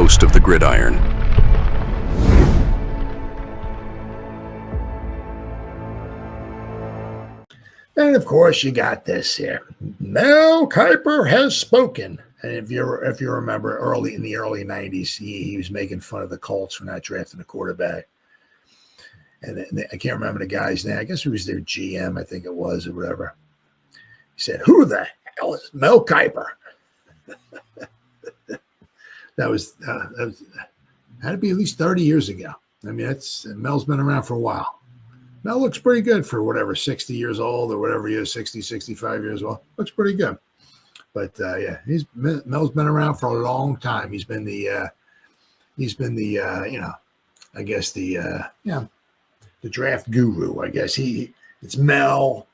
host of the Gridiron. And of course, you got this here. Mel Kiper has spoken. And if you remember, in the early '90s, he was making fun of the Colts for not drafting a quarterback. And I can't remember the guy's name. I guess it was their GM, I think it was, or whatever. He said, "Who the hell is Mel Kiper?" that had to be at least 30 years ago. I mean, Mel's been around for a while. Mel looks pretty good for whatever, 60 years old or whatever he is, 60, 65 years old. Looks pretty good. But yeah, Mel's been around for a long time. He's been the draft guru, I guess. It's Mel,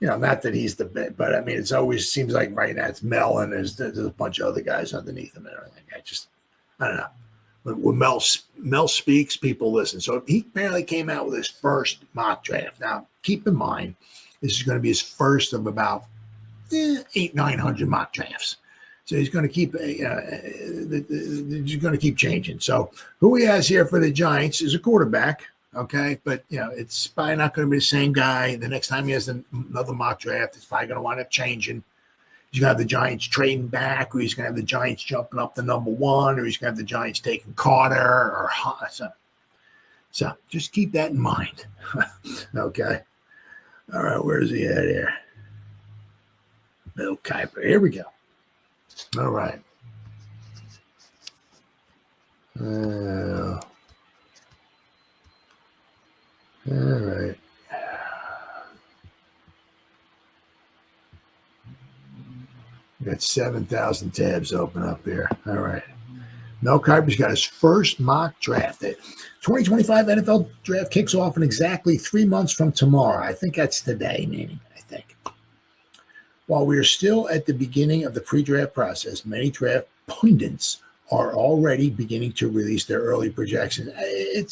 not that he's the best, but I mean, it's always seems like right now it's Mel and there's a bunch of other guys underneath him and everything. I don't know. When Mel speaks, people listen. So he apparently came out with his first mock draft. Now, keep in mind, this is going to be his first of about 800-900 mock drafts. So he's going to keep changing. So who he has here for the Giants is a quarterback, okay? But it's probably not going to be the same guy. The next time he has another mock draft, it's probably going to wind up changing. He's going to have the Giants trading back, or he's going to have the Giants jumping up to number one, or he's going to have the Giants taking Carter or so just keep that in mind. Okay. All right, where's he at here? Mel Kiper. Here we go. All right. All right. We got 7,000 tabs open up here. All right. Mel Kiper's got his first mock draft. The 2025 NFL draft kicks off in exactly 3 months from tomorrow. I think that's today, meaning, I think. While we are still at the beginning of the pre-draft process, many draft pundits are already beginning to release their early projections. I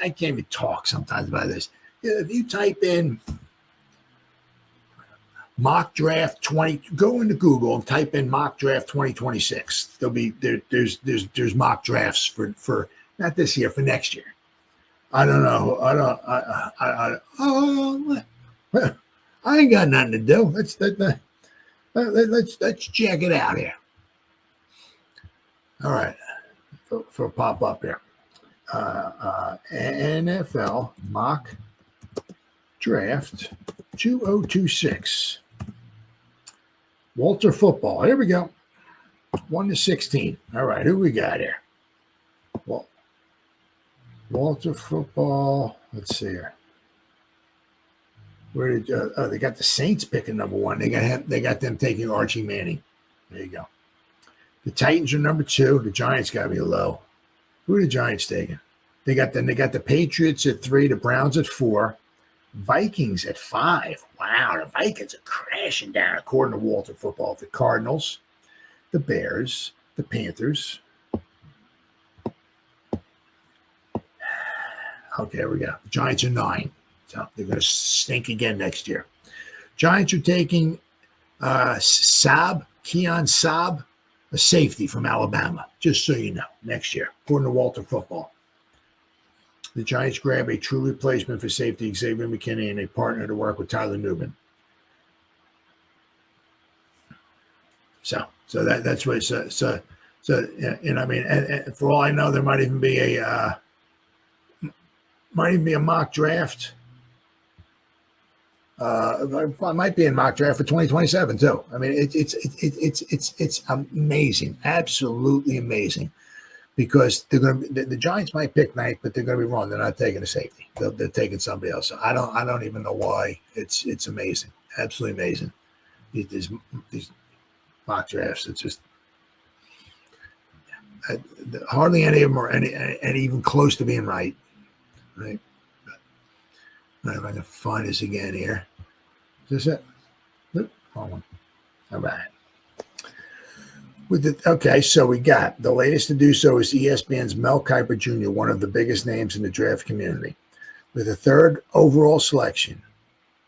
can't even talk sometimes about this. If you type in mock draft 20, go into Google and type in mock draft 2026. There's mock drafts for not this year, for next year. I don't know. I ain't got nothing to do. Let's check it out here. All right, for pop up here. NFL mock draft 2026. Walter Football. Here we go. 1-16. All right, who we got here? Well, Walter Football. Let's see here. Where did they got the Saints picking number one? They got them taking Archie Manning. There you go. The Titans are number 2. The Giants got to be low. Who are the Giants taking? They got the Patriots at 3. The Browns at 4. Vikings at 5. Wow, the Vikings are crashing down, according to Walter Football. The Cardinals, the Bears, the Panthers. Okay, here we go. The Giants are 9. So they're going to stink again next year. Giants are taking Keon Saab, a safety from Alabama, just so you know, next year, according to Walter Football. The Giants grab a true replacement for safety Xavier McKinney and a partner to work with Tyler Nubin. So that's what. So I mean, and for all I know, there might even be a mock draft. Might be a mock draft for 2027 too. I mean, it's amazing, absolutely amazing. Because the Giants might pick Knight, but they're going to be wrong. They're not taking a safety. They're taking somebody else. So I don't even know why. It's amazing, absolutely amazing. These mock drafts. It's just hardly any of them are any even close to being right. Right. All right, if I can find this again here. Is this it? Nope, wrong one. All right. Okay, so we got the latest to do so is ESPN's Mel Kiper Jr., one of the biggest names in the draft community. With a 3rd overall selection,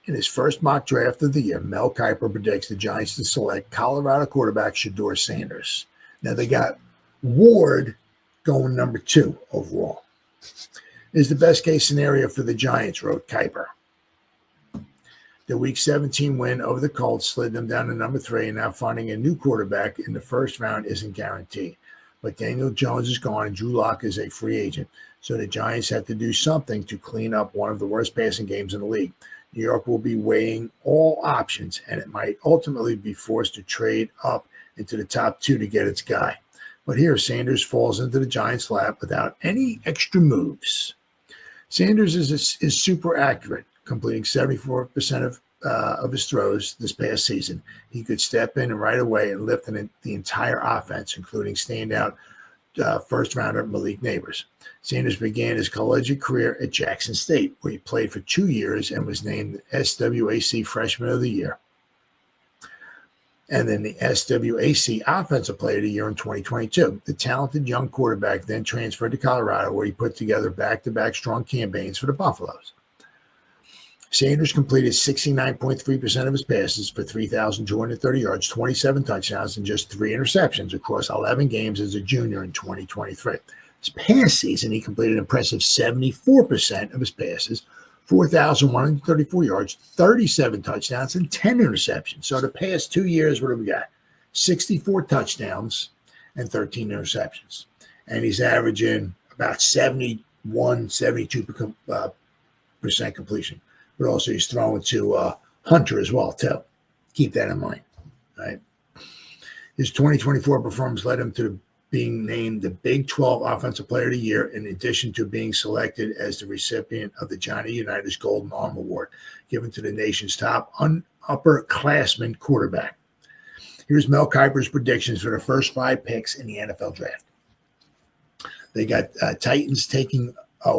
In his first mock draft of the year, Mel Kiper predicts the Giants to select Colorado quarterback Shedeur Sanders. Now they got Ward going number 2 overall. Is the best case scenario for the Giants, wrote Kiper. The Week 17 win over the Colts slid them down to number 3, and now finding a new quarterback in the first round isn't guaranteed. But Daniel Jones is gone and Drew Lock is a free agent, so the Giants have to do something to clean up one of the worst passing games in the league. New York will be weighing all options, and it might ultimately be forced to trade up into the top 2 to get its guy. But here, Sanders falls into the Giants' lap without any extra moves. Sanders is super accurate, completing 74% of his throws this past season. He could step in and right away and lift the entire offense, including standout first-rounder Malik Neighbors. Sanders began his collegiate career at Jackson State, where he played for 2 years and was named the SWAC Freshman of the Year, and then the SWAC Offensive Player of the Year in 2022. The talented young quarterback then transferred to Colorado, where he put together back-to-back strong campaigns for the Buffaloes. Sanders completed 69.3% of his passes for 3,230 yards, 27 touchdowns, and just 3 interceptions across 11 games as a junior in 2023. This past season, he completed an impressive 74% of his passes, 4,134 yards, 37 touchdowns, and 10 interceptions. So the past 2 years, what have we got? 64 touchdowns and 13 interceptions. And he's averaging about 72% completion. But also he's throwing to Hunter as well, too. Keep that in mind, right? His 2024 performance led him to being named the Big 12 Offensive Player of the Year, in addition to being selected as the recipient of the Johnny Unitas Golden Arm Award, given to the nation's top upperclassman quarterback. Here's Mel Kiper's predictions for the first 5 picks in the NFL draft. They got Titans taking... I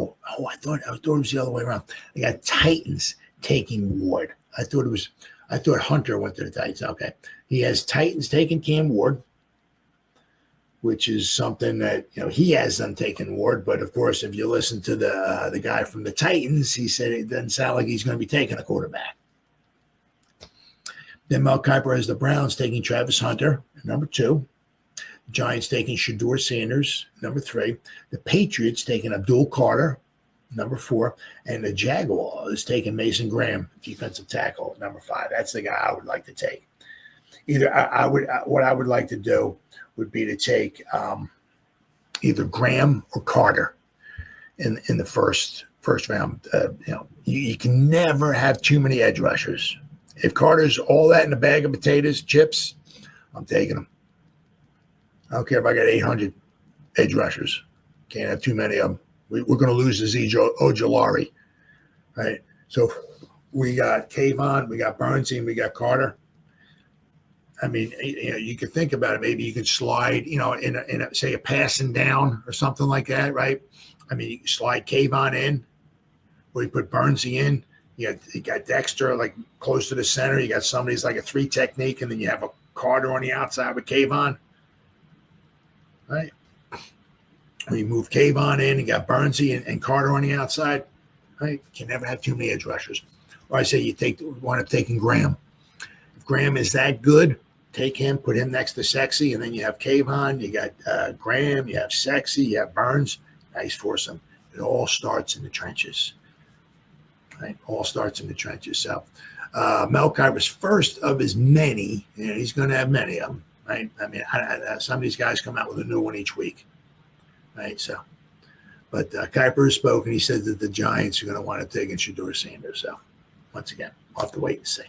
thought it was the other way around. They got Titans taking Ward. I thought Hunter went to the Titans. Okay. He has Titans taking Cam Ward, which is something that, he has them taking Ward. But of course, if you listen to the guy from the Titans, he said it doesn't sound like he's going to be taking a quarterback. Then Mel Kiper has the Browns taking Travis Hunter, number 2. The Giants taking Shedeur Sanders, number 3. The Patriots taking Abdul Carter, number 4. And the Jaguars taking Mason Graham, defensive tackle, number 5. That's the guy I would like to take. What I would like to do would be to take either Graham or Carter in the first round. You can never have too many edge rushers. If Carter's all that in a bag of potatoes, chips, I'm taking him. I don't care if I got 800 edge rushers. Can't have too many of them. We're going to lose Azeez Ojulari, right? So we got Kayvon, we got Burnsy, and we got Carter. I mean, you could think about it. Maybe you could slide, in a say a passing down or something like that, right? I mean, you can slide Kayvon in, or you put Burnsy in. You got Dexter like close to the center. You got somebody's like a 3 technique, and then you have a Carter on the outside with Kayvon. Right? When you move Kayvon in, you got Burnsy and Carter on the outside. Right? You can never have too many edge rushers. Or I say you wind up taking Graham. If Graham is that good, take him, put him next to Sexy, and then you have Kayvon, you got Graham, you have Sexy, you have Burns. Nice foursome. It all starts in the trenches. Right? All starts in the trenches. So Mel Kiper's first of his many, he's going to have many of them. Right? I mean, some of these guys come out with a new one each week. Right? So, but Kiper has spoken. He said that the Giants are going to want to take in Shedeur Sanders. So, once again, we'll have to wait and see.